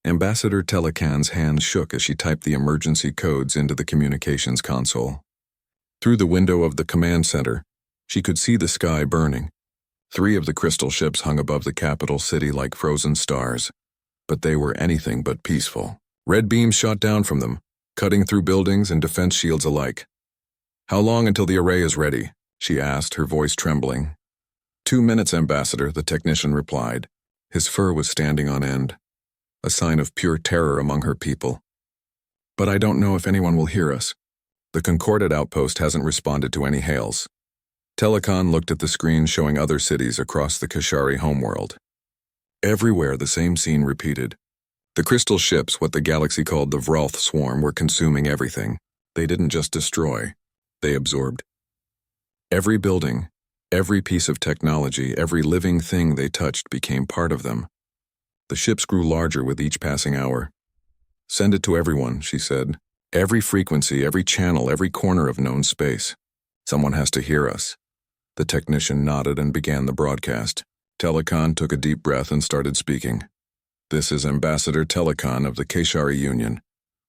Ambassador Telecan's hands shook as she typed the emergency codes into the communications console. Through the window of the command center, she could see the sky burning. 3 of the crystal ships hung above the capital city like frozen stars, but they were anything but peaceful. Red beams shot down from them, cutting through buildings and defense shields alike. "How long until the array is ready?" she asked, her voice trembling. 2 minutes, Ambassador, the technician replied. His fur was standing on end, a sign of pure terror among her people. "But I don't know if anyone will hear us. The Concordat outpost hasn't responded to any hails." Telecan looked at the screen showing other cities across the Kashari homeworld. Everywhere the same scene repeated. The crystal ships, what the galaxy called the Vralth Swarm, were consuming everything. They didn't just destroy, they absorbed. Every building, every piece of technology, every living thing they touched became part of them. The ships grew larger with each passing hour. "Send it to everyone," she said. "Every frequency, every channel, every corner of known space. Someone has to hear us." The technician nodded and began the broadcast. Telecan took a deep breath and started speaking. "This is Ambassador Telecan of the Kashari Union.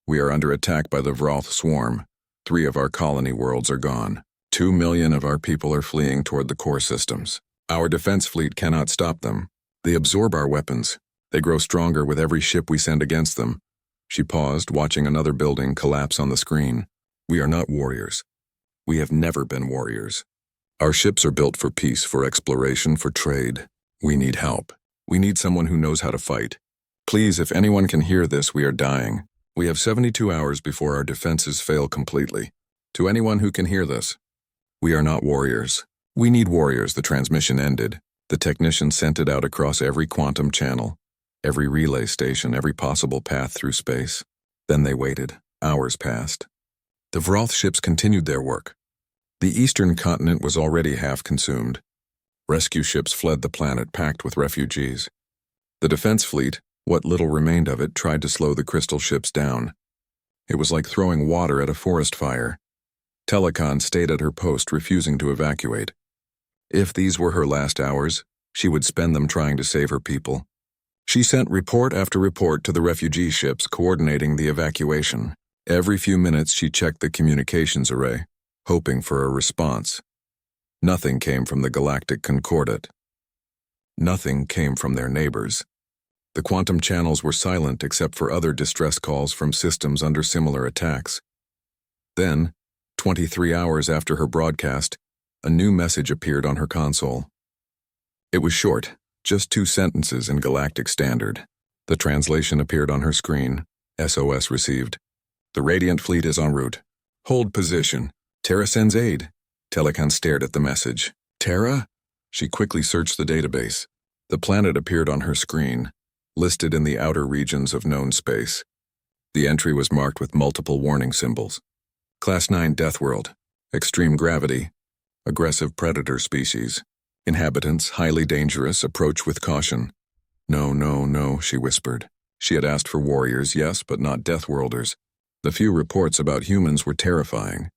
We are under attack by the Vralth Swarm. 3 of our colony worlds are gone. 2 million of our people are fleeing toward the core systems. Our defense fleet cannot stop them. They absorb our weapons. They grow stronger with every ship we send against them." She paused, watching another building collapse on the screen. "We are not warriors. We have never been warriors. Our ships are built for peace, for exploration, for trade. We need help. We need someone who knows how to fight. Please, if anyone can hear this, we are dying. We have 72 hours before our defenses fail completely. To anyone who can hear this, we are not warriors. We need warriors." The transmission ended. The technician sent it out across every quantum channel, every relay station, every possible path through space. Then they waited. Hours passed. The Vralth ships continued their work. The eastern continent was already half consumed. Rescue ships fled the planet packed with refugees. The defense fleet, what little remained of it, tried to slow the crystal ships down. It was like throwing water at a forest fire. Telecan stayed at her post, refusing to evacuate. If these were her last hours, she would spend them trying to save her people. She sent report after report to the refugee ships, coordinating the evacuation. Every few minutes she checked the communications array, hoping for a response. Nothing came from the Galactic Concordat. Nothing came from their neighbors. The quantum channels were silent except for other distress calls from systems under similar attacks. Then, 23 hours after her broadcast, a new message appeared on her console. It was short, just 2 sentences in Galactic Standard. The translation appeared on her screen. SOS received. "The Radiant Fleet is en route. Hold position. Terra sends aid." Telecan stared at the message. "Terra?" She quickly searched the database. The planet appeared on her screen, listed in the outer regions of known space. The entry was marked with multiple warning symbols. Class 9 Deathworld. Extreme gravity. Aggressive predator species. Inhabitants highly dangerous. Approach with caution. "No, no, no," she whispered. She had asked for warriors, yes, but not Deathworlders. The few reports about humans were terrifying.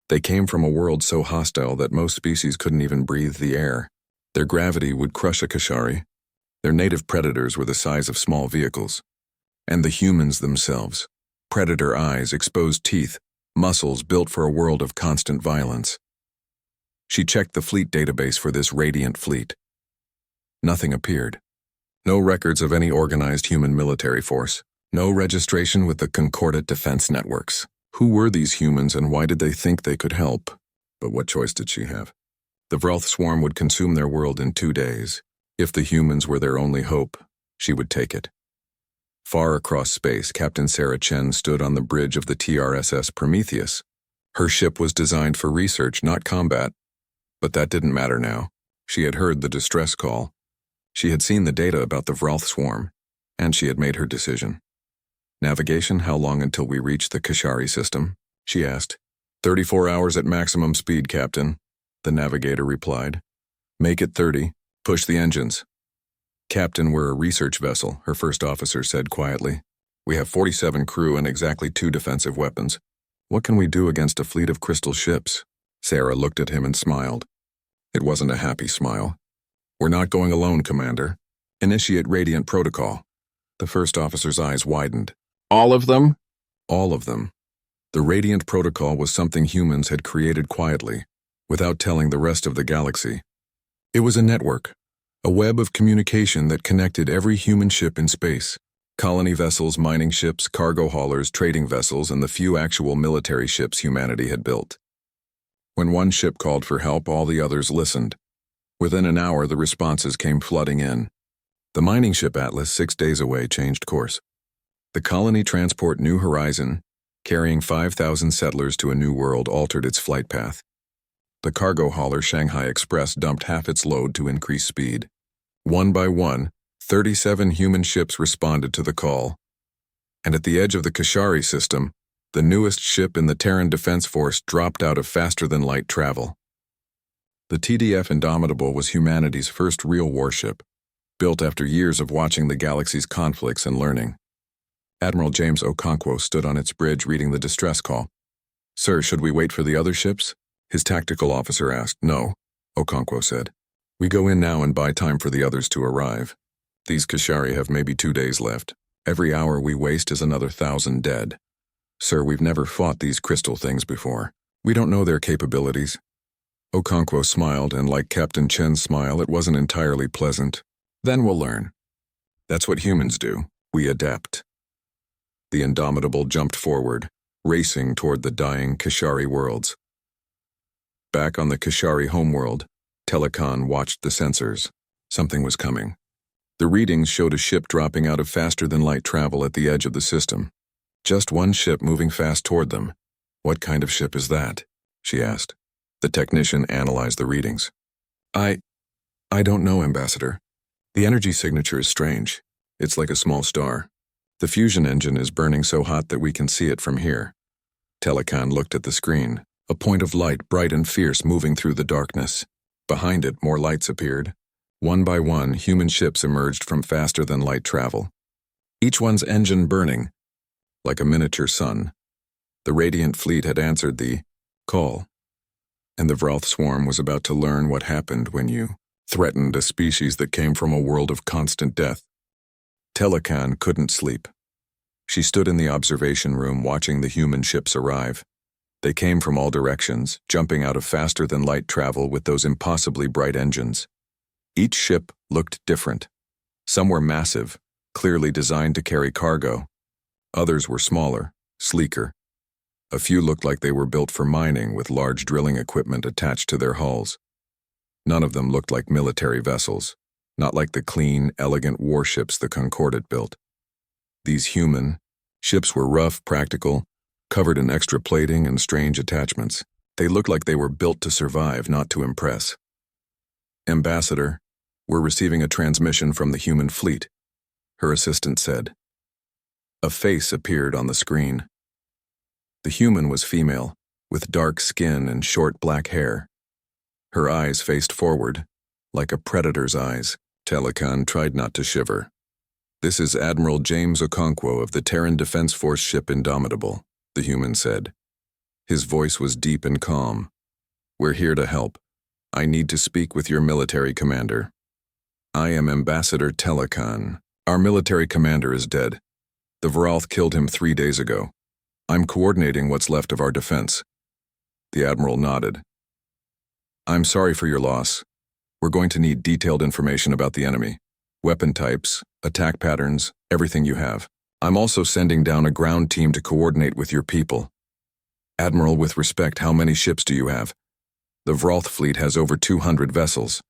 They came from a world so hostile that most species couldn't even breathe the air. Their gravity would crush a Kashari. Their native predators were the size of small vehicles. And the humans themselves. Predator eyes, exposed teeth, muscles built for a world of constant violence. She checked the fleet database for this Radiant Fleet. Nothing appeared. No records of any organized human military force. No registration with the Concordat defense networks. Who were these humans and why did they think they could help? But what choice did she have? The Vralth Swarm would consume their world in 2 days. If the humans were their only hope, she would take it. Far across space, Captain Sarah Chen stood on the bridge of the TRSS Prometheus. Her ship was designed for research, not combat. But that didn't matter now. She had heard the distress call. She had seen the data about the Vralth Swarm, and she had made her decision. "Navigation, how long until we reach the Kashari system?" she asked. 34 hours at maximum speed, Captain," the navigator replied. "Make it 30. Push the engines." "Captain, we're a research vessel," her first officer said quietly. "We have 47 crew and exactly 2 defensive weapons. What can we do against a fleet of crystal ships?" Sarah looked at him and smiled. It wasn't a happy smile. "We're not going alone, Commander. Initiate Radiant Protocol." The first officer's eyes widened. All of them? All of them. The Radiant Protocol was something humans had created quietly, without telling the rest of the galaxy. It was a network, a web of communication that connected every human ship in space. Colony vessels, mining ships, cargo haulers, trading vessels, and the few actual military ships humanity had built. When one ship called for help, all the others listened. Within an hour, the responses came flooding in. The mining ship Atlas, 6 days away, changed course. The colony transport New Horizon, carrying 5,000 settlers to a new world, altered its flight path. The cargo hauler Shanghai Express dumped half its load to increase speed. One by one, 37 human ships responded to the call. And at the edge of the Kashari system, the newest ship in the Terran Defense Force dropped out of faster-than-light travel. The TDF Indomitable was humanity's first real warship, built after years of watching the galaxy's conflicts and learning. Admiral James Okonkwo stood on its bridge reading the distress call. "Sir, should we wait for the other ships?" his tactical officer asked. "No," Okonkwo said. "We go in now and buy time for the others to arrive. These Kashari have maybe 2 days left. Every hour we waste is another 1,000 dead. Sir, we've never fought these crystal things before. We don't know their capabilities." Okonkwo smiled, and like Captain Chen's smile, it wasn't entirely pleasant. "Then we'll learn. That's what humans do. We adapt." The Indomitable jumped forward, racing toward the dying Kashari worlds. Back on the Kashari homeworld, Telecon watched the sensors. Something was coming. The readings showed a ship dropping out of faster-than-light travel at the edge of the system. Just one ship moving fast toward them. "What kind of ship is that?" she asked. The technician analyzed the readings. I don't know, Ambassador. The energy signature is strange. It's like a small star. The fusion engine is burning so hot that we can see it from here." Telecon looked at the screen, a point of light bright and fierce moving through the darkness. Behind it, more lights appeared. One by one, human ships emerged from faster-than-light travel. Each one's engine burning, like a miniature sun. The Radiant fleet had answered the call, and the Vralth swarm was about to learn what happened when you threatened a species that came from a world of constant death. Telecon couldn't sleep. She stood in the observation room watching the human ships arrive. They came from all directions, jumping out of faster-than-light travel with those impossibly bright engines. Each ship looked different. Some were massive, clearly designed to carry cargo. Others were smaller, sleeker. A few looked like they were built for mining with large drilling equipment attached to their hulls. None of them looked like military vessels, not like the clean, elegant warships the Concordat built. These human ships were rough, practical, covered in extra plating and strange attachments. They looked like they were built to survive, not to impress. "Ambassador, we're receiving a transmission from the human fleet," her assistant said. A face appeared on the screen. The human was female, with dark skin and short black hair. Her eyes faced forward, like a predator's eyes. Telecon tried not to shiver. "This is Admiral James Okonkwo of the Terran Defense Force ship Indomitable," the human said. His voice was deep and calm. "We're here to help. I need to speak with your military commander." "I am Ambassador Telecon. Our military commander is dead. The Vralth killed him 3 days ago. I'm coordinating what's left of our defense." The Admiral nodded. "I'm sorry for your loss. We're going to need detailed information about the enemy. Weapon types, attack patterns, everything you have. I'm also sending down a ground team to coordinate with your people." "Admiral, with respect, how many ships do you have?" "The Vralth fleet has over 200 vessels."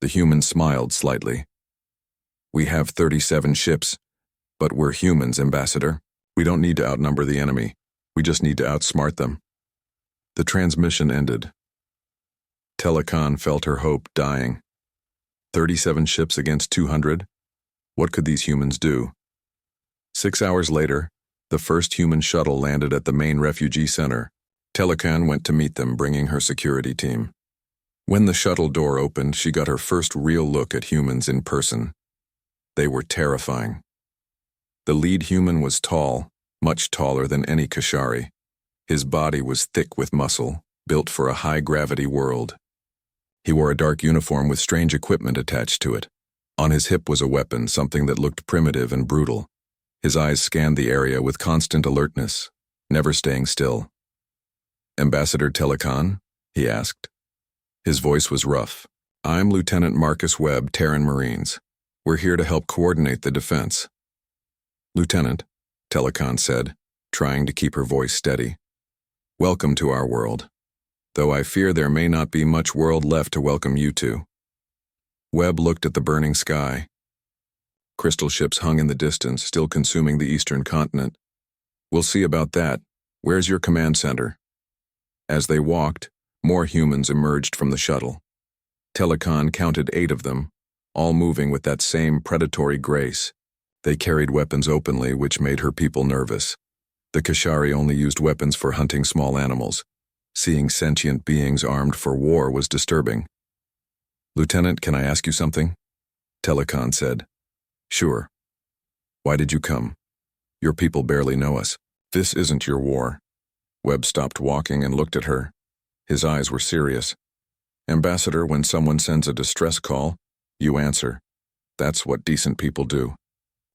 The human smiled slightly. "We have 37 ships, but we're humans, Ambassador. We don't need to outnumber the enemy. We just need to outsmart them." The transmission ended. Telecon felt her hope dying. 37 ships against 200? What could these humans do? 6 hours later, the first human shuttle landed at the main refugee center. Telecon went to meet them, bringing her security team. When the shuttle door opened, she got her first real look at humans in person. They were terrifying. The lead human was tall, much taller than any Kashari. His body was thick with muscle, built for a high-gravity world. He wore a dark uniform with strange equipment attached to it. On his hip was a weapon, something that looked primitive and brutal. His eyes scanned the area with constant alertness, never staying still. "Ambassador Telekan?" he asked. His voice was rough. "I'm Lieutenant Marcus Webb, Terran Marines. We're here to help coordinate the defense." "Lieutenant," Telekan said, trying to keep her voice steady. "Welcome to our world. Though I fear there may not be much world left to welcome you to." Webb looked at the burning sky. Crystal ships hung in the distance, still consuming the eastern continent. "We'll see about that. Where's your command center?" As they walked, more humans emerged from the shuttle. Telekan counted 8 of them, all moving with that same predatory grace. They carried weapons openly, which made her people nervous. The Kashari only used weapons for hunting small animals. Seeing sentient beings armed for war was disturbing. "Lieutenant, can I ask you something?" Telekan said. "Sure. Why did you come? Your people barely know us. This isn't your war." Webb stopped walking and looked at her. His eyes were serious. "Ambassador, when someone sends a distress call, you answer. That's what decent people do.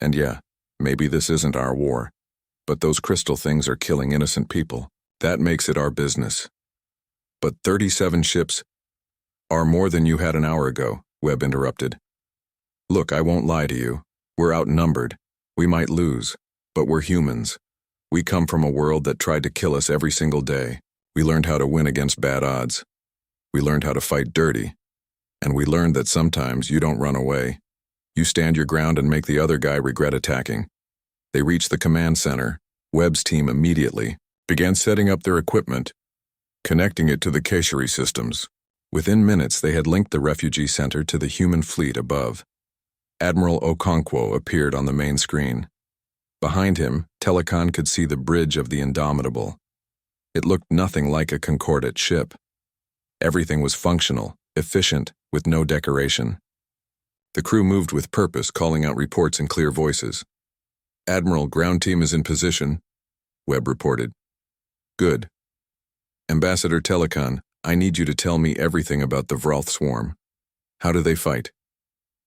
And yeah, maybe this isn't our war, but those crystal things are killing innocent people. That makes it our business." "But 37 ships are more than you had an hour ago," Webb interrupted. "Look, I won't lie to you. We're outnumbered. We might lose, but we're humans. We come from a world that tried to kill us every single day. We learned how to win against bad odds. We learned how to fight dirty. And we learned that sometimes you don't run away. You stand your ground and make the other guy regret attacking." They reached the command center. Webb's team immediately began setting up their equipment, connecting it to the Kashari systems. Within minutes, they had linked the refugee center to the human fleet above. Admiral Okonkwo appeared on the main screen. Behind him, Telekan could see the bridge of the Indomitable. It looked nothing like a Concordate ship. Everything was functional, efficient, with no decoration. The crew moved with purpose, calling out reports in clear voices. "Admiral, ground team is in position," Webb reported. "Good. Ambassador Telekan, I need you to tell me everything about the Vralth swarm. How do they fight?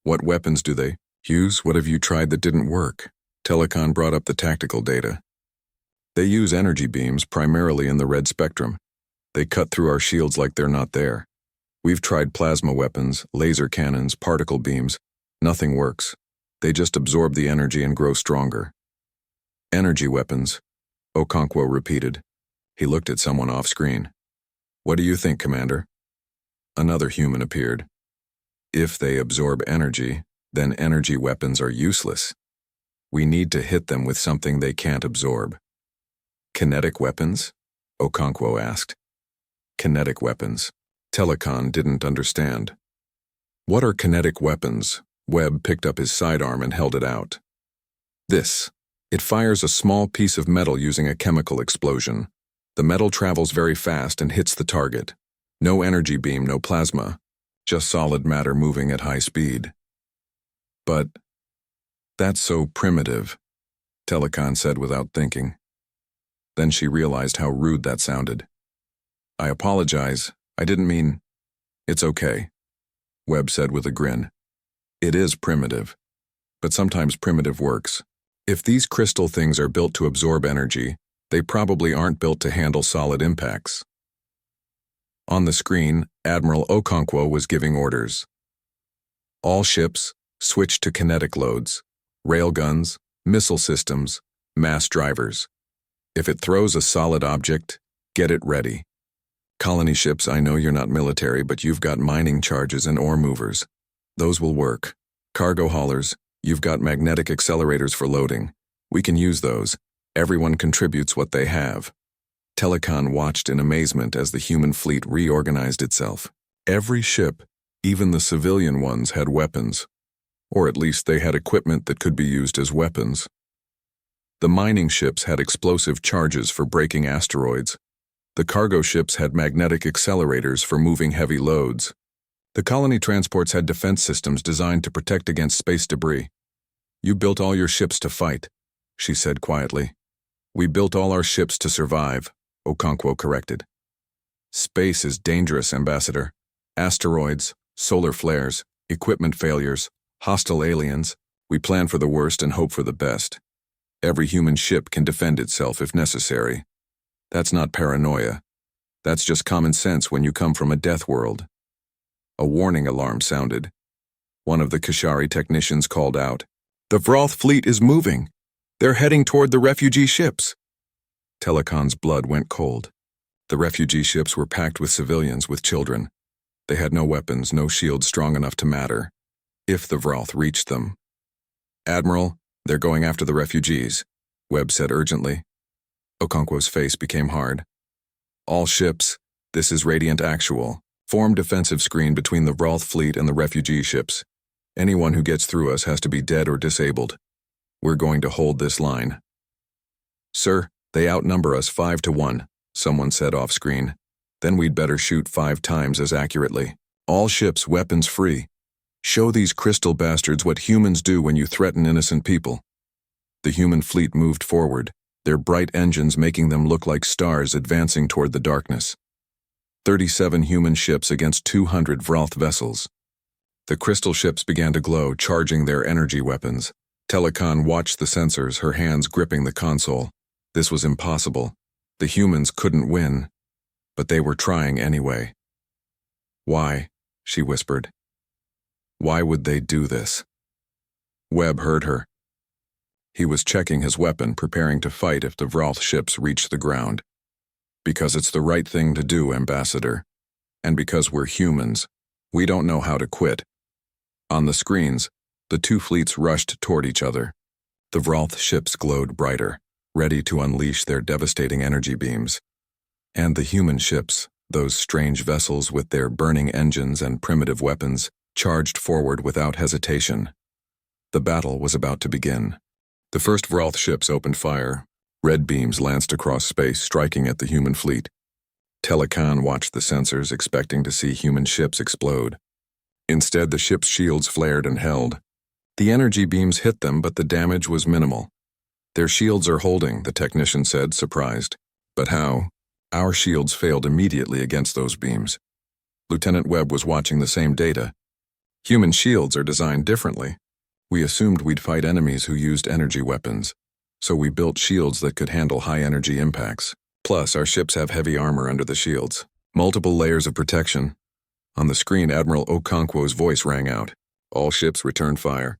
What weapons do they use? What have you tried that didn't work?" Telekan brought up the tactical data. "They use energy beams, primarily in the red spectrum. They cut through our shields like they're not there. We've tried plasma weapons, laser cannons, particle beams. Nothing works. They just absorb the energy and grow stronger." "Energy weapons," Okonkwo repeated. He looked at someone off screen. "What do you think, Commander?" Another human appeared. "If they absorb energy, then energy weapons are useless. We need to hit them with something they can't absorb." "Kinetic weapons?" Okonkwo asked. "Kinetic weapons." Telekan didn't understand. "What are kinetic weapons?" Webb picked up his sidearm and held it out. "This. It fires a small piece of metal using a chemical explosion. The metal travels very fast and hits the target. No energy beam, no plasma. Just solid matter moving at high speed." "But that's so primitive," Telekan said without thinking. Then she realized how rude that sounded. "I apologize. I didn't mean—" "It's okay," Webb said with a grin. "It is primitive, but sometimes primitive works. If these crystal things are built to absorb energy, they probably aren't built to handle solid impacts." On the screen, Admiral Okonkwo was giving orders. "All ships, switch to kinetic loads. Railguns, missile systems, mass drivers. If it throws a solid object, get it ready. Colony ships, I know you're not military, but you've got mining charges and ore movers. Those will work. Cargo haulers, you've got magnetic accelerators for loading. We can use those. Everyone contributes what they have." Telekan watched in amazement as the human fleet reorganized itself. Every ship, even the civilian ones, had weapons. Or at least they had equipment that could be used as weapons. The mining ships had explosive charges for breaking asteroids. The cargo ships had magnetic accelerators for moving heavy loads. The colony transports had defense systems designed to protect against space debris. "You built all your ships to fight," she said quietly. "We built all our ships to survive," Okonkwo corrected. "Space is dangerous, Ambassador. Asteroids, solar flares, equipment failures, Hostile aliens, we plan for the worst and hope for the best. Every human ship can defend itself if necessary. That's not paranoia. That's just common sense when you come from a death world. A warning alarm sounded. One of the Kashari technicians called out, "The Vroth fleet is moving. They're heading toward the refugee ships." Telecon's blood went cold. The refugee ships were packed with civilians with children. They had no weapons, no shields strong enough to matter, if the Vroth reached them. "Admiral, they're going after the refugees," Webb said urgently. Okonkwo's face became hard. "All ships, this is Radiant Actual. Form defensive screen between the Vroth fleet and the refugee ships. Anyone who gets through us has to be dead or disabled. We're going to hold this line." "Sir, they outnumber us 5-1, someone said off-screen. "Then we'd better shoot 5 times as accurately. All ships weapons free. Show these crystal bastards what humans do when you threaten innocent people." The human fleet moved forward, their bright engines making them look like stars advancing toward the darkness. 37 human ships against 200 Vroth vessels. The crystal ships began to glow, charging their energy weapons. Telecon watched the sensors, her hands gripping the console. This was impossible. The humans couldn't win, but they were trying anyway. "Why?" she whispered. "Why would they do this?" Webb heard her. He was checking his weapon, preparing to fight if the Vroth ships reached the ground. "Because it's the right thing to do, Ambassador. And because we're humans, we don't know how to quit." On the screens, the two fleets rushed toward each other. The Vroth ships glowed brighter, ready to unleash their devastating energy beams. And the human ships, those strange vessels with their burning engines and primitive weapons, charged forward without hesitation. The battle was about to begin. The first Vroth ships opened fire. Red beams lanced across space, striking at the human fleet. Telecon watched the sensors, expecting to see human ships explode. Instead, the ship's shields flared and held. The energy beams hit them, but the damage was minimal. "Their shields are holding," the technician said, surprised. "But how? Our shields failed immediately against those beams." Lieutenant Webb was watching the same data. "Human shields are designed differently. We assumed we'd fight enemies who used energy weapons, so we built shields that could handle high-energy impacts. Plus, our ships have heavy armor under the shields. Multiple layers of protection." On the screen, Admiral Okonkwo's voice rang out. All ships returned fire.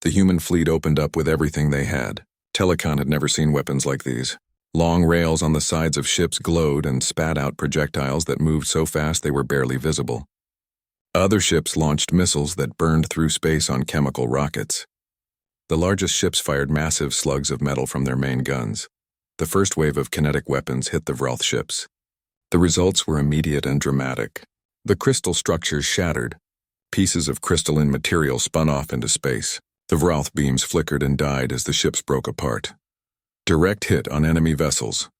The human fleet opened up with everything they had. Telecon had never seen weapons like these. Long rails on the sides of ships glowed and spat out projectiles that moved so fast they were barely visible. Other ships launched missiles that burned through space on chemical rockets. The largest ships fired massive slugs of metal from their main guns. The first wave of kinetic weapons hit the Vroth ships. The results were immediate and dramatic. The crystal structures shattered. Pieces of crystalline material spun off into space. The Vroth beams flickered and died as the ships broke apart. Direct hit on enemy vessels.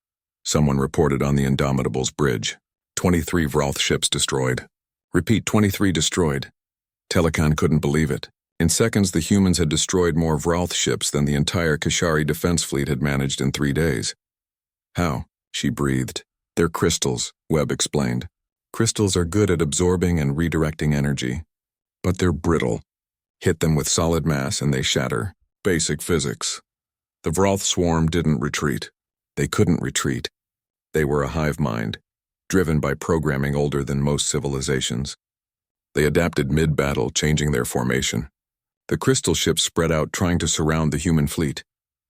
Someone reported on the Indomitable's bridge. 23 Vroth ships destroyed. Repeat, 23 destroyed. Telecon couldn't believe it. In seconds, the humans had destroyed more Vroth ships than the entire Kashari defense fleet had managed in 3 days. "How?" she breathed. "They're crystals," Webb explained. "Crystals are good at absorbing and redirecting energy. But they're brittle. Hit them with solid mass and they shatter. Basic physics." The Vroth swarm didn't retreat. They couldn't retreat. They were a hive mind, driven by programming older than most civilizations. They adapted mid-battle, changing their formation. The crystal ships spread out, trying to surround the human fleet.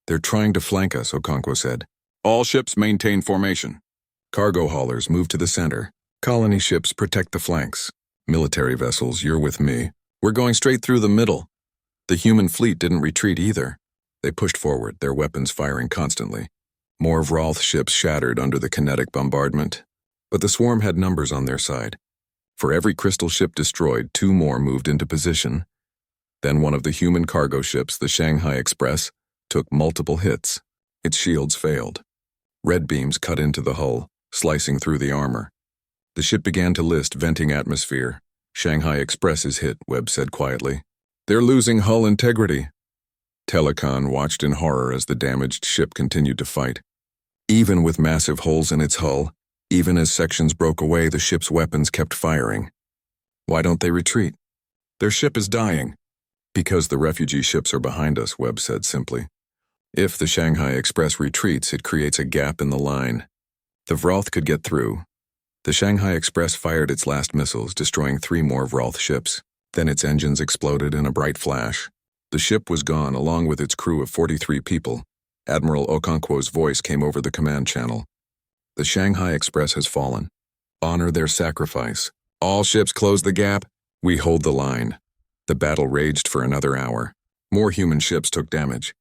"They're trying to flank us," Okonkwo said. "All ships maintain formation. Cargo haulers move to the center. Colony ships protect the flanks. Military vessels, you're with me. We're going straight through the middle." The human fleet didn't retreat either. They pushed forward, their weapons firing constantly. More Vroth ships shattered under the kinetic bombardment. But the swarm had numbers on their side. For every crystal ship destroyed, 2 more moved into position. Then one of the human cargo ships, the Shanghai Express, took multiple hits. Its shields failed. Red beams cut into the hull, slicing through the armor. The ship began to list, venting atmosphere. "Shanghai Express is hit," Webb said quietly. "They're losing hull integrity." Telecon watched in horror as the damaged ship continued to fight. Even with massive holes in its hull, even as sections broke away, the ship's weapons kept firing. "Why don't they retreat?" "Their ship is dying." Because the refugee ships are behind us, Webb said simply. If the Shanghai Express retreats, it creates a gap in the line. The Vralth could get through. The Shanghai Express fired its last missiles, destroying 3 more Vralth ships. Then its engines exploded in a bright flash. The ship was gone, along with its crew of 43 people. Admiral Okonkwo's voice came over the command channel. The Shanghai Express has fallen. Honor their sacrifice. All ships close the gap. We hold the line. The battle raged for another hour. More human ships took damage.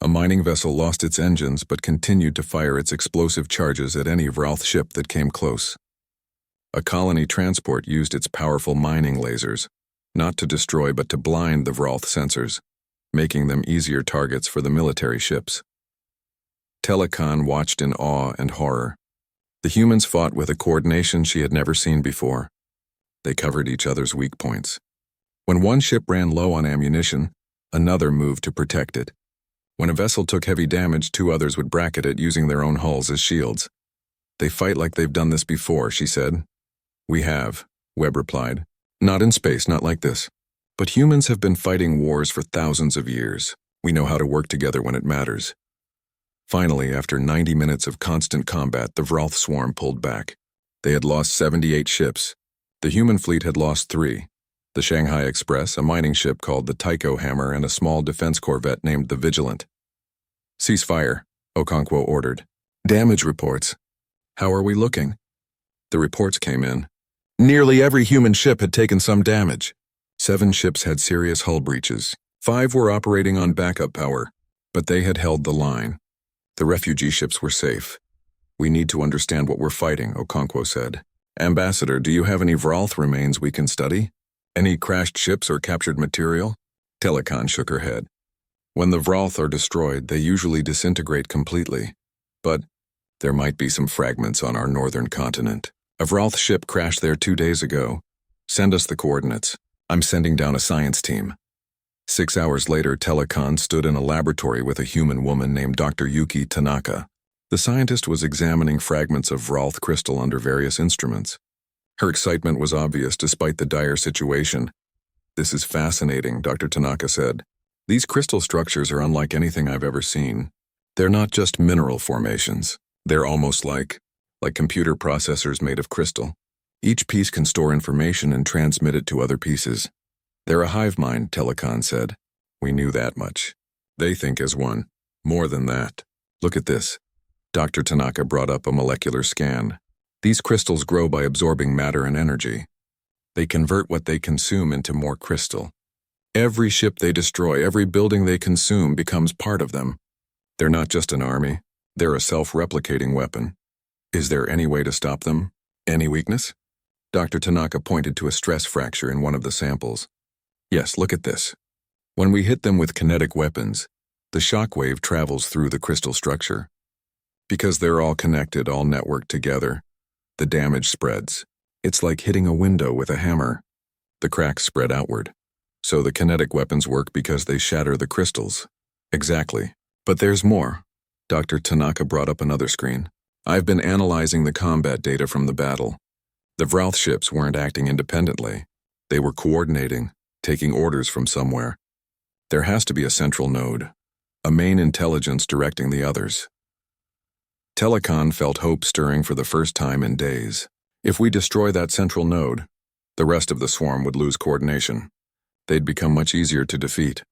A mining vessel lost its engines but continued to fire its explosive charges at any Vralth ship that came close. A colony transport used its powerful mining lasers, not to destroy but to blind the Vralth sensors, making them easier targets for the military ships. Telekan watched in awe and horror. The humans fought with a coordination she had never seen before. They covered each other's weak points. When one ship ran low on ammunition, another moved to protect it. When a vessel took heavy damage, 2 others would bracket it using their own hulls as shields. They fight like they've done this before, she said. We have, Webb replied. Not in space, not like this. But humans have been fighting wars for thousands of years. We know how to work together when it matters. Finally, after 90 minutes of constant combat, the Vralth swarm pulled back. They had lost 78 ships. The human fleet had lost 3. The Shanghai Express, a mining ship called the Tycho Hammer, and a small defense corvette named the Vigilant. Cease fire, Okonkwo ordered. Damage reports. How are we looking? The reports came in. Nearly every human ship had taken some damage. 7 ships had serious hull breaches. 5 were operating on backup power, but they had held the line. The refugee ships were safe. We need to understand what we're fighting, Okonkwo said. Ambassador, do you have any Vralth remains we can study? Any crashed ships or captured material? Telekan shook her head. When the Vralth are destroyed, they usually disintegrate completely. But there might be some fragments on our northern continent. A Vralth ship crashed there 2 days ago. Send us the coordinates. I'm sending down a science team. 6 hours later, Telekan stood in a laboratory with a human woman named Dr. Yuki Tanaka. The scientist was examining fragments of Vralth crystal under various instruments. Her excitement was obvious despite the dire situation. This is fascinating, Dr. Tanaka said. These crystal structures are unlike anything I've ever seen. They're not just mineral formations. They're almost like computer processors made of crystal. Each piece can store information and transmit it to other pieces. They're a hive mind, Telekan said. We knew that much. They think as one. More than that. Look at this. Dr. Tanaka brought up a molecular scan. These crystals grow by absorbing matter and energy. They convert what they consume into more crystal. Every ship they destroy, every building they consume becomes part of them. They're not just an army. They're a self-replicating weapon. Is there any way to stop them? Any weakness? Dr. Tanaka pointed to a stress fracture in one of the samples. Yes, look at this. When we hit them with kinetic weapons, the shock wave travels through the crystal structure. Because they're all connected, all networked together, the damage spreads. It's like hitting a window with a hammer. The cracks spread outward. So the kinetic weapons work because they shatter the crystals. Exactly. But there's more. Dr. Tanaka brought up another screen. I've been analyzing the combat data from the battle. The Vralth ships weren't acting independently. They were coordinating, taking orders from somewhere. There has to be a central node, a main intelligence directing the others. Telekan felt hope stirring for the first time in days. If we destroy that central node, the rest of the swarm would lose coordination. They'd become much easier to defeat.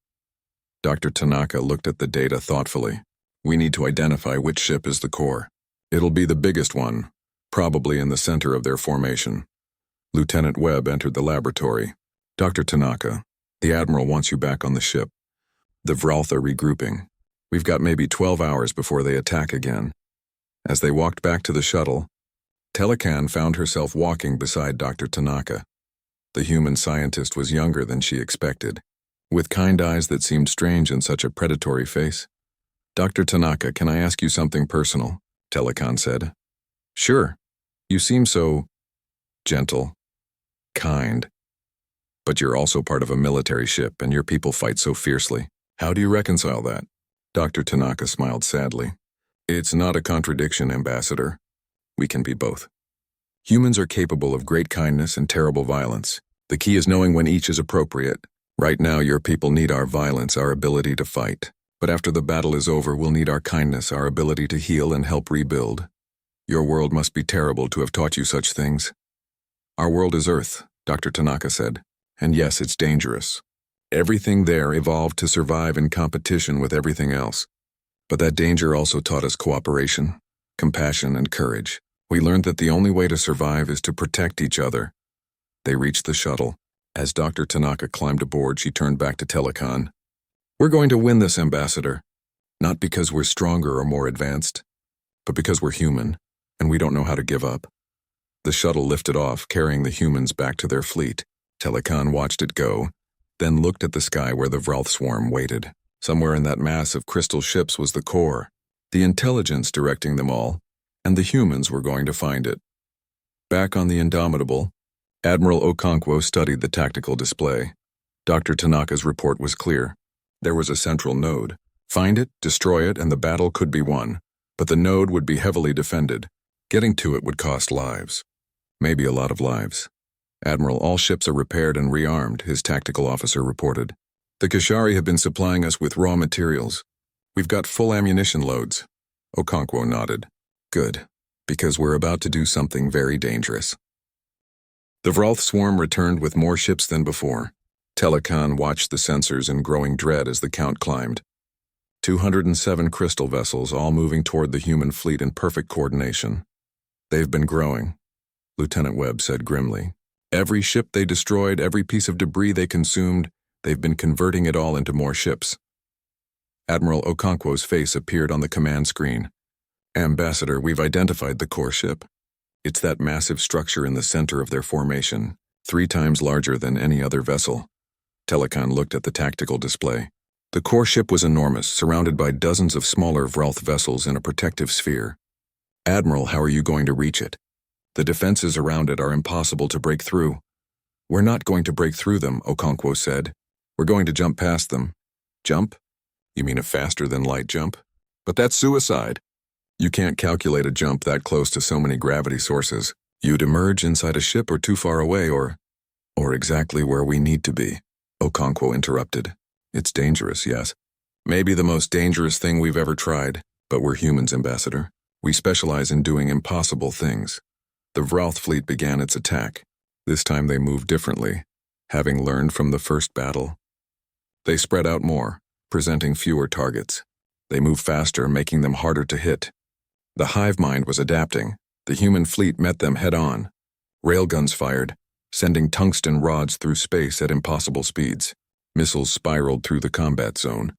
Dr. Tanaka looked at the data thoughtfully. We need to identify which ship is the core. It'll be the biggest one, probably in the center of their formation. Lieutenant Webb entered the laboratory. Dr. Tanaka, the Admiral wants you back on the ship. The Vralth are regrouping. We've got maybe 12 hours before they attack again. As they walked back to the shuttle, Telekan found herself walking beside Dr. Tanaka. The human scientist was younger than she expected, with kind eyes that seemed strange in such a predatory face. Dr. Tanaka, can I ask you something personal? Telekan said. Sure. You seem so gentle, kind. But you're also part of a military ship and your people fight so fiercely. How do you reconcile that? Dr. Tanaka smiled sadly. It's not a contradiction, Ambassador. We can be both. Humans are capable of great kindness and terrible violence. The key is knowing when each is appropriate. Right now, your people need our violence, our ability to fight. But after the battle is over, we'll need our kindness, our ability to heal and help rebuild. Your world must be terrible to have taught you such things. Our world is Earth, Dr. Tanaka said. And yes, it's dangerous. Everything there evolved to survive in competition with everything else. But that danger also taught us cooperation, compassion, and courage. We learned that the only way to survive is to protect each other. They reached the shuttle. As Dr. Tanaka climbed aboard, she turned back to Telecon. We're going to win this, Ambassador. Not because we're stronger or more advanced, but because we're human, and we don't know how to give up. The shuttle lifted off, carrying the humans back to their fleet. Telecon watched it go, then looked at the sky where the Vralth swarm waited. Somewhere in that mass of crystal ships was the core, the intelligence directing them all, and the humans were going to find it. Back on the Indomitable, Admiral Okonkwo studied the tactical display. Dr. Tanaka's report was clear. There was a central node. Find it, destroy it, and the battle could be won. But the node would be heavily defended. Getting to it would cost lives. Maybe a lot of lives. Admiral, all ships are repaired and rearmed, his tactical officer reported. The Kashari have been supplying us with raw materials. We've got full ammunition loads. Okonkwo nodded. Good, because we're about to do something very dangerous. The Vralth swarm returned with more ships than before. Telecon watched the sensors in growing dread as the count climbed. 207 crystal vessels, all moving toward the human fleet in perfect coordination. They've been growing, Lieutenant Webb said grimly. Every ship they destroyed, every piece of debris they consumed, they've been converting it all into more ships. Admiral Okonkwo's face appeared on the command screen. Ambassador, we've identified the core ship. It's that massive structure in the center of their formation, 3 times larger than any other vessel. Telecon looked at the tactical display. The core ship was enormous, surrounded by dozens of smaller Vralth vessels in a protective sphere. Admiral, how are you going to reach it? The defenses around it are impossible to break through. We're not going to break through them, Okonkwo said. We're going to jump past them. Jump? You mean a faster-than-light jump? But that's suicide. You can't calculate a jump that close to so many gravity sources. You'd emerge inside a ship or too far away or exactly where we need to be, Okonkwo interrupted. It's dangerous, yes. Maybe the most dangerous thing we've ever tried, but we're humans, Ambassador. We specialize in doing impossible things. The Vralth fleet began its attack. This time they moved differently, having learned from the first battle. They spread out more, presenting fewer targets. They moved faster, making them harder to hit. The hive mind was adapting. The human fleet met them head-on. Railguns fired, sending tungsten rods through space at impossible speeds. Missiles spiraled through the combat zone,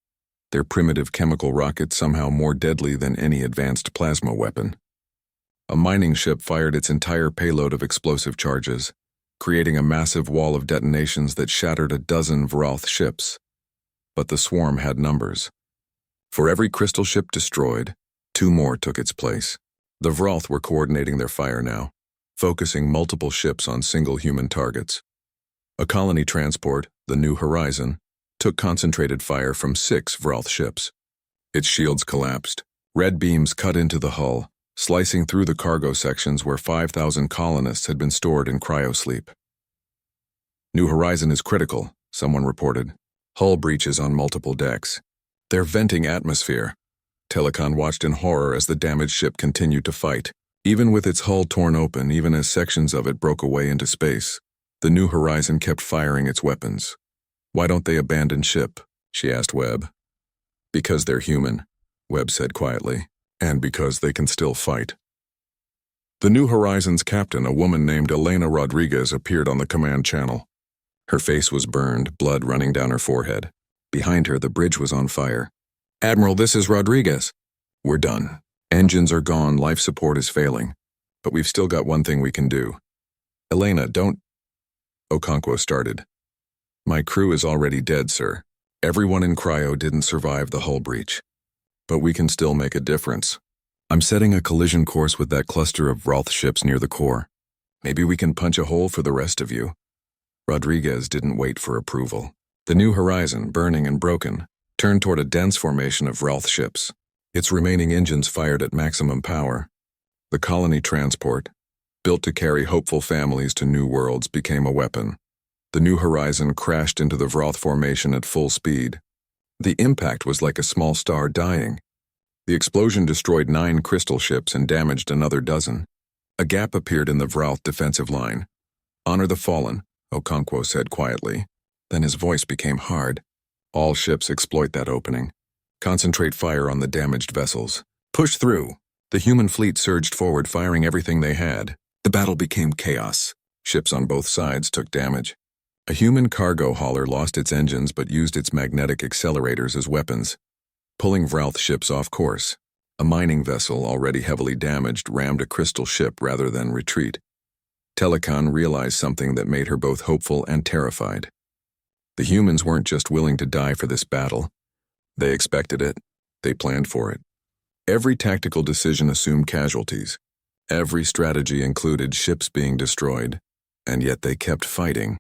their primitive chemical rockets somehow more deadly than any advanced plasma weapon. A mining ship fired its entire payload of explosive charges, creating a massive wall of detonations that shattered a dozen Vralth ships. But the swarm had numbers. For every crystal ship destroyed, 2 more took its place. The Vralth were coordinating their fire now, focusing multiple ships on single human targets. A colony transport, the New Horizon, took concentrated fire from 6 Vralth ships. Its shields collapsed. Red beams cut into the hull, slicing through the cargo sections where 5,000 colonists had been stored in cryosleep. New Horizon is critical, someone reported. Hull breaches on multiple decks. They're venting atmosphere. Telecon watched in horror as the damaged ship continued to fight. Even with its hull torn open, even as sections of it broke away into space, the New Horizon kept firing its weapons. Why don't they abandon ship? She asked Webb. Because they're human, Webb said quietly, and because they can still fight. The New Horizon's captain, a woman named Elena Rodriguez, appeared on the command channel. Her face was burned, blood running down her forehead. Behind her, the bridge was on fire. Admiral, this is Rodriguez. We're done. Engines are gone, life support is failing. But we've still got one thing we can do. Elena, don't... Okonkwo started. My crew is already dead, sir. Everyone in cryo didn't survive the hull breach. But we can still make a difference. I'm setting a collision course with that cluster of Vralth ships near the core. Maybe we can punch a hole for the rest of you. Rodriguez didn't wait for approval. The New Horizon, burning and broken, turned toward a dense formation of Vralth ships. Its remaining engines fired at maximum power. The colony transport, built to carry hopeful families to new worlds, became a weapon. The New Horizon crashed into the Vroth formation at full speed. The impact was like a small star dying. The explosion destroyed 9 crystal ships and damaged another dozen. A gap appeared in the Vroth defensive line. "Honor the fallen," Okonkwo said quietly. Then his voice became hard. "All ships exploit that opening. Concentrate fire on the damaged vessels. Push through." The human fleet surged forward, firing everything they had. The battle became chaos. Ships on both sides took damage. A human cargo hauler lost its engines but used its magnetic accelerators as weapons, pulling Vroth ships off course. A mining vessel, already heavily damaged, rammed a crystal ship rather than retreat. Telekan realized something that made her both hopeful and terrified. The humans weren't just willing to die for this battle. They expected it. They planned for it. Every tactical decision assumed casualties. Every strategy included ships being destroyed. And yet they kept fighting.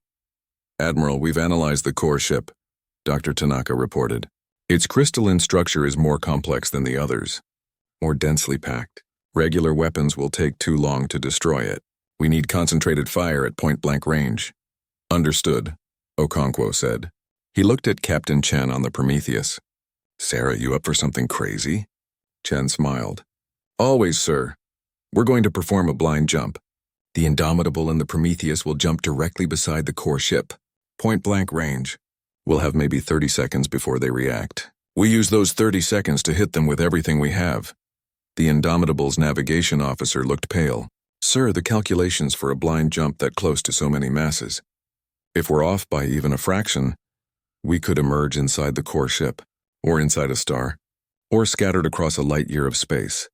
"Admiral, we've analyzed the core ship," Dr. Tanaka reported. "Its crystalline structure is more complex than the others. More densely packed. Regular weapons will take too long to destroy it. We need concentrated fire at point-blank range." "Understood," Okonkwo said. He looked at Captain Chen on the Prometheus. "Sarah, you up for something crazy?" Chen smiled. "Always, sir. We're going to perform a blind jump. The Indomitable and the Prometheus will jump directly beside the core ship. Point-blank range. We'll have maybe 30 seconds before they react. We use those 30 seconds to hit them with everything we have." The Indomitable's navigation officer looked pale. "Sir, the calculations for a blind jump that close to so many masses. If we're off by even a fraction, we could emerge inside the core ship, or inside a star, or scattered across a light year of space.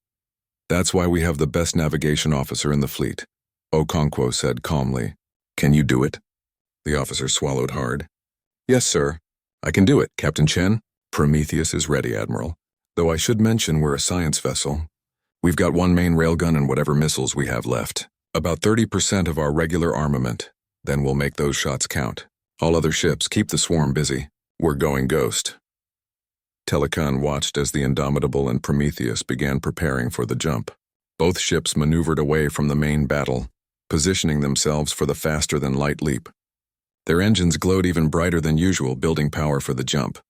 That's why we have the best navigation officer in the fleet," Okonkwo said calmly. "Can you do it?" The officer swallowed hard. "Yes, sir. I can do it, Captain Chen." "Prometheus is ready, Admiral. Though I should mention we're a science vessel. We've got one main railgun and whatever missiles we have left. About 30% of our regular armament. Then we'll make those shots count. All other ships, keep the swarm busy. We're going ghost." Telekan watched as the Indomitable and Prometheus began preparing for the jump. Both ships maneuvered away from the main battle, positioning themselves for the faster-than-light leap. Their engines glowed even brighter than usual, building power for the jump.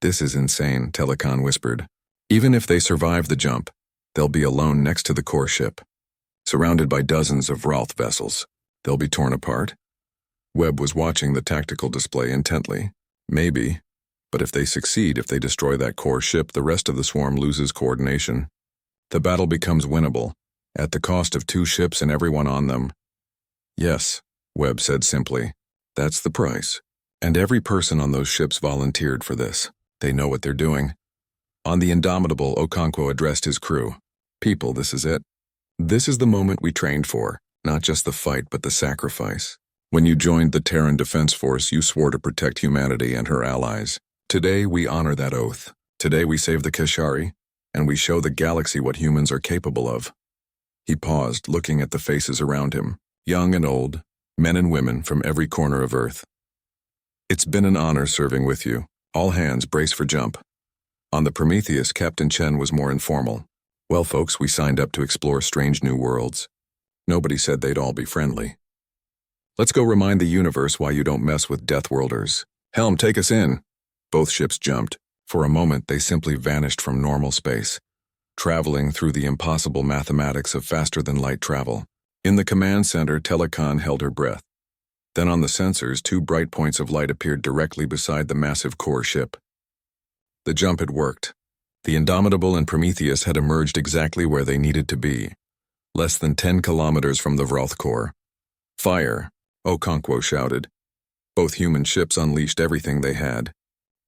"This is insane," Telekan whispered. "Even if they survive the jump, they'll be alone next to the core ship, surrounded by dozens of Vroth vessels. They'll be torn apart." Webb was watching the tactical display intently. "Maybe, but if they succeed, if they destroy that core ship, the rest of the swarm loses coordination. The battle becomes winnable, at the cost of 2 ships and everyone on them." "Yes," Webb said simply. "That's the price. And every person on those ships volunteered for this. They know what they're doing." On the Indomitable, Okonkwo addressed his crew. "People, this is it. This is the moment we trained for, not just the fight but the sacrifice. When you joined the Terran Defense Force, you swore to protect humanity and her allies. Today, we honor that oath. Today, we save the Kashari, and we show the galaxy what humans are capable of." He paused, looking at the faces around him, young and old, men and women from every corner of Earth. "It's been an honor serving with you. All hands brace for jump." On the Prometheus, Captain Chen was more informal. "Well, folks, we signed up to explore strange new worlds. Nobody said they'd all be friendly. Let's go remind the universe why you don't mess with Deathworlders. Helm, take us in." Both ships jumped. For a moment, they simply vanished from normal space, traveling through the impossible mathematics of faster-than-light travel. In the command center, Telekan held her breath. Then on the sensors, 2 bright points of light appeared directly beside the massive core ship. The jump had worked. The Indomitable and Prometheus had emerged exactly where they needed to be, less than 10 kilometers from the Vroth core. "Fire!" Okonkwo shouted. Both human ships unleashed everything they had.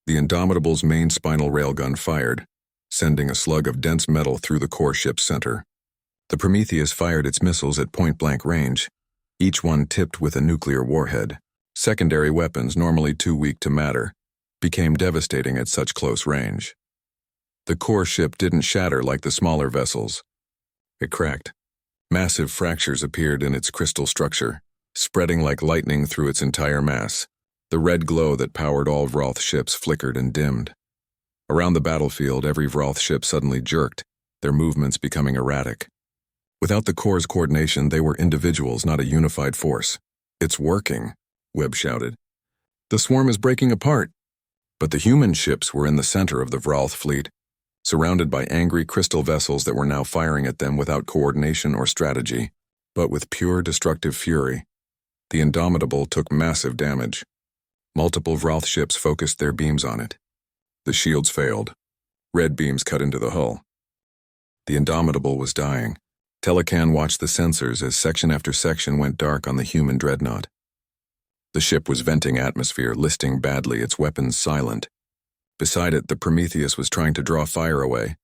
The Indomitable's main spinal railgun fired, sending a slug of dense metal through the core ship's center. The Prometheus fired its missiles at point-blank range, each one tipped with a nuclear warhead. Secondary weapons, normally too weak to matter, became devastating at such close range. The core ship didn't shatter like the smaller vessels. It cracked. Massive fractures appeared in its crystal structure, spreading like lightning through its entire mass. The red glow that powered all Vroth ships flickered and dimmed. Around the battlefield, every Vroth ship suddenly jerked, their movements becoming erratic. Without the core's coordination, they were individuals, not a unified force. "It's working," Webb shouted. The swarm is breaking apart. But the human ships were in the center of the Vralth fleet, surrounded by angry crystal vessels that were now firing at them without coordination or strategy, but with pure destructive fury. The Indomitable took massive damage. Multiple Vralth ships focused their beams on it. The shields failed. Red beams cut into the hull. The Indomitable was dying. Telecan watched the sensors as section after section went dark on the human dreadnought. The ship was venting atmosphere, listing badly, its weapons silent. Beside it, the Prometheus was trying to draw fire away,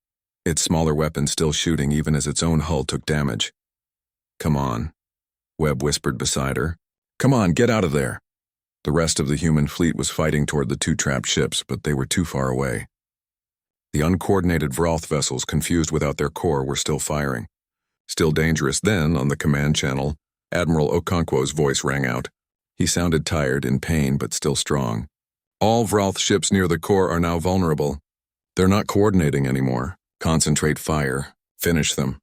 its smaller weapons still shooting even as its own hull took damage. "Come on," Webb whispered beside her. "Come on, get out of there." The rest of the human fleet was fighting toward the two trapped ships, but they were too far away. The uncoordinated Vralth vessels, confused without their core, were still firing. Still dangerous. Then, on the command channel, Admiral Okonkwo's voice rang out. He sounded tired, in pain, but still strong. "All Vralth ships near the core are now vulnerable. They're not coordinating anymore. Concentrate fire. Finish them."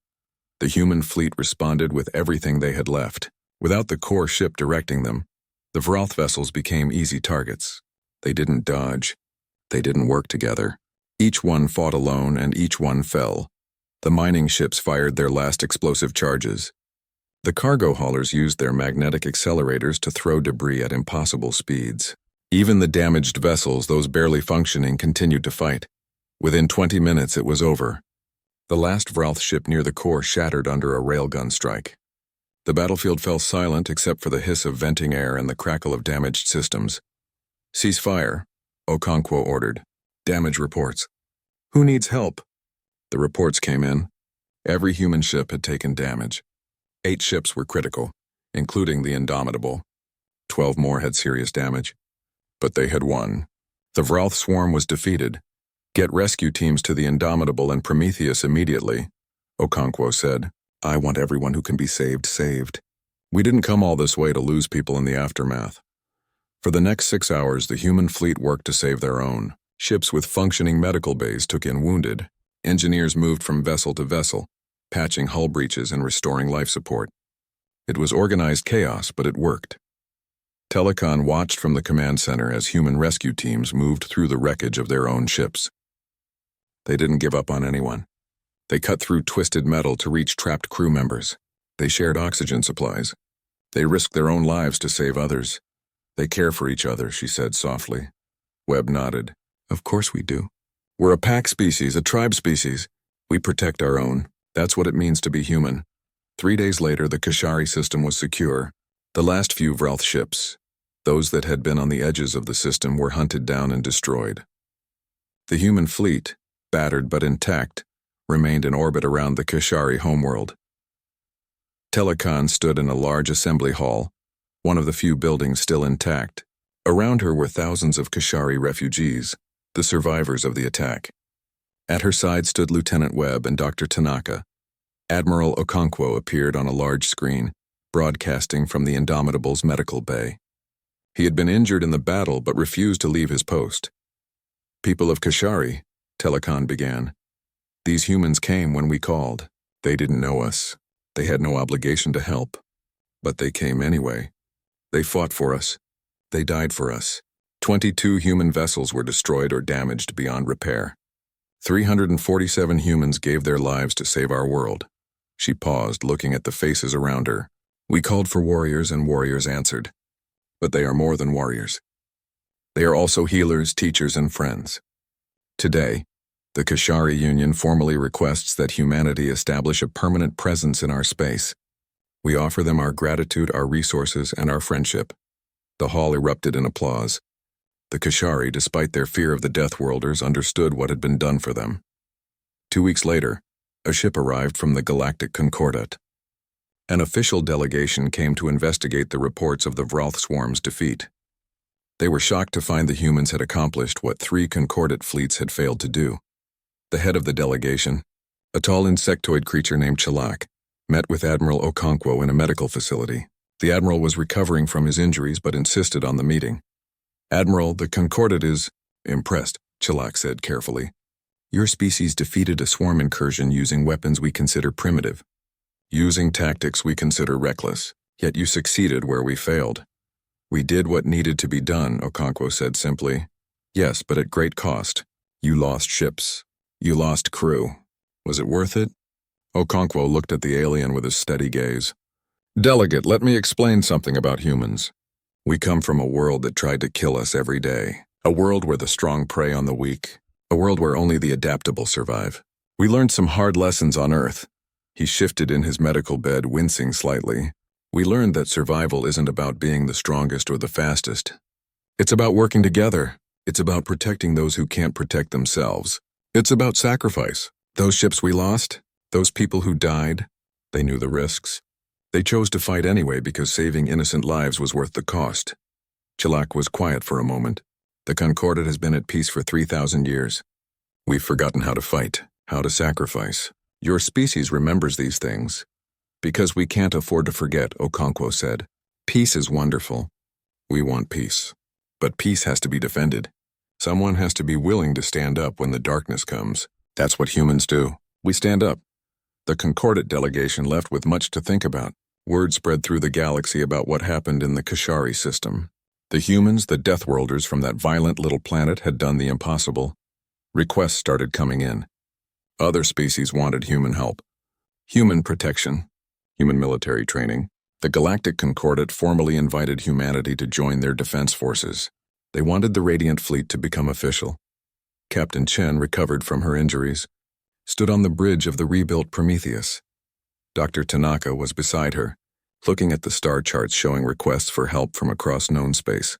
The human fleet responded with everything they had left. Without the core ship directing them, the Vralth vessels became easy targets. They didn't dodge. They didn't work together. Each one fought alone, and each one fell. The mining ships fired their last explosive charges. The cargo haulers used their magnetic accelerators to throw debris at impossible speeds. Even the damaged vessels, those barely functioning, continued to fight. Within 20 minutes, it was over. The last Vralth ship near the core shattered under a railgun strike. The battlefield fell silent except for the hiss of venting air and the crackle of damaged systems. "Cease fire," Okonkwo ordered. "Damage reports." "Who needs help?" The reports came in. Every human ship had taken damage. 8 ships were critical, including the Indomitable. 12 more had serious damage. But they had won. The Vralth swarm was defeated. "Get rescue teams to the Indomitable and Prometheus immediately," Okonkwo said. "I want everyone who can be saved, saved. We didn't come all this way to lose people in the aftermath." For the next 6 hours, the human fleet worked to save their own. Ships with functioning medical bays took in wounded. Engineers moved from vessel to vessel, patching hull breaches and restoring life support. It was organized chaos, but it worked. Telecan watched from the command center as human rescue teams moved through the wreckage of their own ships. They didn't give up on anyone. They cut through twisted metal to reach trapped crew members. They shared oxygen supplies. They risked their own lives to save others. "They care for each other," she said softly. Webb nodded. "Of course we do. We're a pack species, a tribe species. We protect our own. That's what it means to be human." 3 days later, the Kashari system was secure. The last few Vralth ships, those that had been on the edges of the system, were hunted down and destroyed. The human fleet, battered but intact, remained in orbit around the Kashari homeworld. Telecan stood in a large assembly hall, one of the few buildings still intact. Around her were thousands of Kashari refugees, the survivors of the attack. At her side stood Lieutenant Webb and Dr. Tanaka. Admiral Okonkwo appeared on a large screen, broadcasting from the Indomitable's medical bay. He had been injured in the battle but refused to leave his post. "People of Kashari," Telecan began. "These humans came when we called. They didn't know us. They had no obligation to help. But they came anyway. They fought for us. They died for us. 22 human vessels were destroyed or damaged beyond repair. 347 humans gave their lives to save our world." She paused, looking at the faces around her. "We called for warriors, and warriors answered. But they are more than warriors. They are also healers, teachers, and friends. Today, the Kashari Union formally requests that humanity establish a permanent presence in our space. We offer them our gratitude, our resources, and our friendship." The hall erupted in applause. The Kashari, despite their fear of the Deathworlders, understood what had been done for them. 2 weeks later, a ship arrived from the Galactic Concordat. An official delegation came to investigate the reports of the Vralth swarm's defeat. They were shocked to find the humans had accomplished what 3 Concordat fleets had failed to do. The head of the delegation, a tall insectoid creature named Chalak, met with Admiral Okonkwo in a medical facility. The admiral was recovering from his injuries but insisted on the meeting. "Admiral, the Concordat is impressed," Chalak said carefully. "Your species defeated a swarm incursion using weapons we consider primitive, using tactics we consider reckless, yet you succeeded where we failed. We did what needed to be done, Okonkwo said simply. Yes, but at great cost. You lost ships. You lost crew. Was it worth it? Okonkwo looked at the alien with a steady gaze. Delegate, let me explain something about humans. We come from a world that tried to kill us every day. A world where the strong prey on the weak. A world where only the adaptable survive. We learned some hard lessons on Earth. He shifted in his medical bed, wincing slightly. We learned that survival isn't about being the strongest or the fastest. It's about working together. It's about protecting those who can't protect themselves. It's about sacrifice. Those ships we lost, those people who died, they knew the risks. They chose to fight anyway because saving innocent lives was worth the cost. Chilak was quiet for a moment. The Concordat has been at peace for 3,000 years. We've forgotten how to fight, how to sacrifice. Your species remembers these things. Because we can't afford to forget, Okonkwo said. Peace is wonderful. We want peace. But peace has to be defended. Someone has to be willing to stand up when the darkness comes. That's what humans do. We stand up. The Concordat delegation left with much to think about. Word spread through the galaxy about what happened in the Kashari system. The humans, the Deathworlders from that violent little planet, had done the impossible. Requests started coming in. Other species wanted human help. Human protection. Human military training. The Galactic Concordat formally invited humanity to join their defense forces. They wanted the Radiant Fleet to become official. Captain Chen, recovered from her injuries, stood on the bridge of the rebuilt Prometheus. Dr. Tanaka was beside her, looking at the star charts showing requests for help from across known space.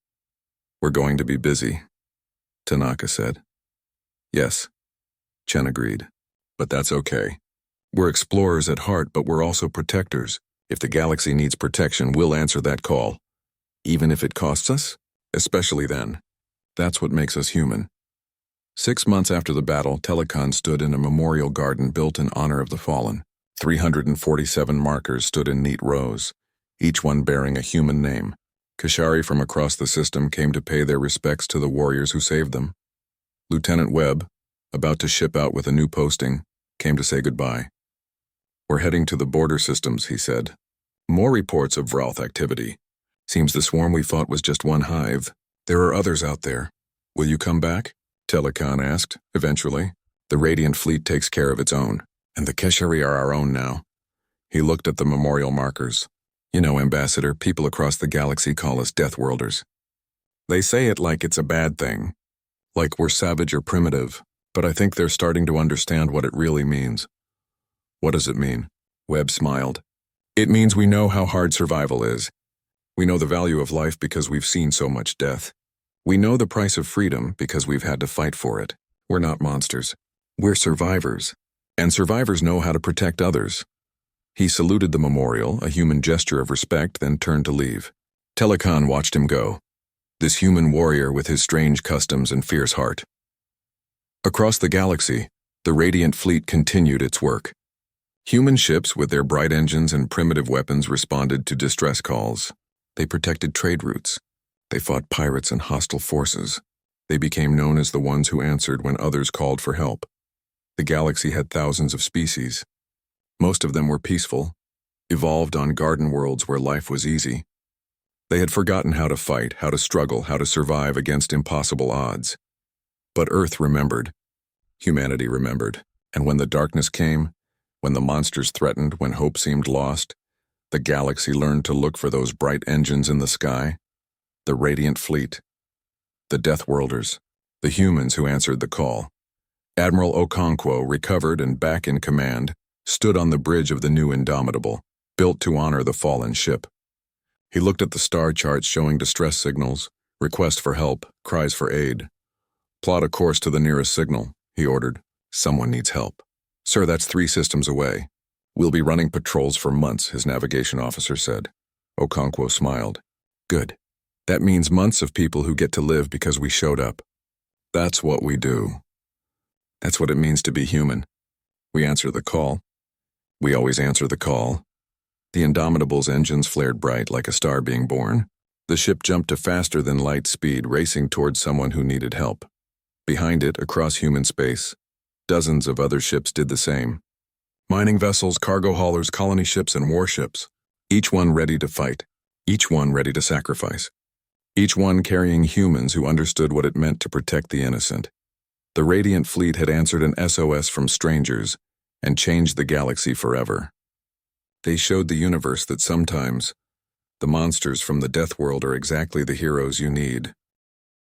We're going to be busy, Tanaka said. Yes, Chen agreed. But that's okay. We're explorers at heart, but we're also protectors. If the galaxy needs protection, we'll answer that call. Even if it costs us? Especially then. That's what makes us human. 6 months after the battle, Telecon stood in a memorial garden built in honor of the fallen. 347 markers stood in neat rows, each one bearing a human name. Kashari from across the system came to pay their respects to the warriors who saved them. Lieutenant Webb, about to ship out with a new posting, came to say goodbye. We're heading to the border systems, he said. More reports of Vralth activity. Seems the swarm we fought was just one hive. There are others out there. Will you come back? Telecon asked, eventually. The Radiant Fleet takes care of its own, and the Keshari are our own now. He looked at the memorial markers. You know, Ambassador, people across the galaxy call us Deathworlders. They say it like it's a bad thing, like we're savage or primitive, but I think they're starting to understand what it really means. What does it mean? Webb smiled. It means we know how hard survival is. We know the value of life because we've seen so much death. We know the price of freedom because we've had to fight for it. We're not monsters. We're survivors. And survivors know how to protect others. He saluted the memorial, a human gesture of respect, then turned to leave. Telecon watched him go. This human warrior with his strange customs and fierce heart. Across the galaxy, the Radiant Fleet continued its work. Human ships with their bright engines and primitive weapons responded to distress calls. They protected trade routes. They fought pirates and hostile forces. They became known as the ones who answered when others called for help. The galaxy had thousands of species. Most of them were peaceful, evolved on garden worlds where life was easy. They had forgotten how to fight, how to struggle, how to survive against impossible odds. But Earth remembered. Humanity remembered. And when the darkness came, when the monsters threatened, when hope seemed lost, the galaxy learned to look for those bright engines in the sky. The Radiant Fleet. The Deathworlders. The humans who answered the call. Admiral Okonkwo, recovered and back in command, stood on the bridge of the new Indomitable, built to honor the fallen ship. He looked at the star charts showing distress signals, requests for help, cries for aid. Plot a course to the nearest signal, he ordered. Someone needs help. Sir, that's 3 systems away. We'll be running patrols for months, his navigation officer said. Okonkwo smiled. Good. That means months of people who get to live because we showed up. That's what we do. That's what it means to be human. We answer the call. We always answer the call. The Indomitable's engines flared bright like a star being born. The ship jumped to faster than light speed, racing towards someone who needed help. Behind it, across human space, dozens of other ships did the same. Mining vessels, cargo haulers, colony ships, and warships. Each one ready to fight. Each one ready to sacrifice. each one carrying humans who understood what it meant to protect the innocent. The Radiant Fleet had answered an SOS from strangers and changed the galaxy forever. They showed the universe that sometimes the monsters from the Deathworld are exactly the heroes you need.